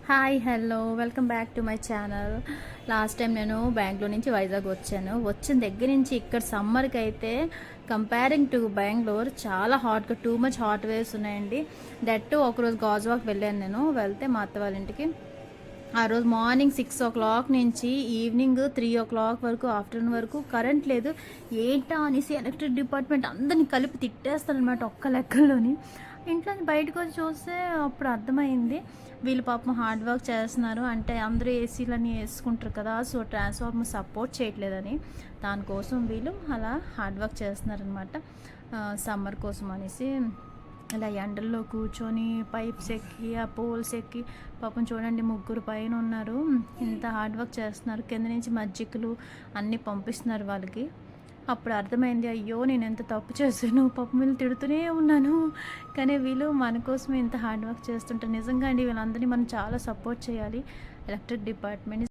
Hi hello welcome back to my channel. Last time నేను బెంగళూరు నుంచి వైజాగ్ వచ్చాను. వచ్చిన దగ్గర నుంచి ఇక్కడ సమ్మర్కి అయితే కంపేరింగ్ టు బెంగళూరు చాలా హాట్గా టూ మచ్ హాట్ వేవ్స్ ఉన్నాయండి. దట్ ఒకరోజు గాజువాక్ వెళ్ళాను. నేను వెళ్తే మా అత్త వాళ్ళ ఇంటికి ఆ రోజు మార్నింగ్ 6 o'clock నుంచి ఈవినింగ్ 3 o'clock వరకు ఆఫ్టర్నూన్ వరకు కరెంట్ లేదు. ఏంటా అనేసి ఎలక్ట్రిక్ డిపార్ట్మెంట్ అందరినీ కలిపి తిట్టేస్తారనమాట ఒక్క లెక్కల్లోని. ఇంట్లో బయటకు వచ్చి చూస్తే అప్పుడు అర్థమైంది వీళ్ళు పాపం హార్డ్ వర్క్ చేస్తున్నారు, అంటే అందరూ ఏసీలని వేసుకుంటారు కదా, సో ట్రాన్స్ఫార్మర్ సపోర్ట్ చేయట్లేదని దానికోసం వీళ్ళు అలా హార్డ్ వర్క్ చేస్తున్నారనమాట సమ్మర్ కోసం అనేసి. ఇలా ఎండల్లో కూర్చొని పైప్స్ ఎక్కి ఆ పోల్స్ ఎక్కి పాపం చూడండి ముగ్గురు పైన ఉన్నారు, ఇంత హార్డ్ వర్క్ చేస్తున్నారు. కింద నుంచి మజ్జిగలు అన్నీ పంపిస్తున్నారు వాళ్ళకి. అప్పుడు అర్థమైంది అయ్యో నేను ఎంత తప్పు చేశాను, పాపం వీళ్ళు తిడుతూనే ఉన్నాను, కానీ వీళ్ళు మన కోసమే ఇంత హార్డ్ వర్క్ చేస్తుంటారు. నిజంగా అండి వీళ్ళందరినీ మనం చాలా సపోర్ట్ చేయాలి. Electric department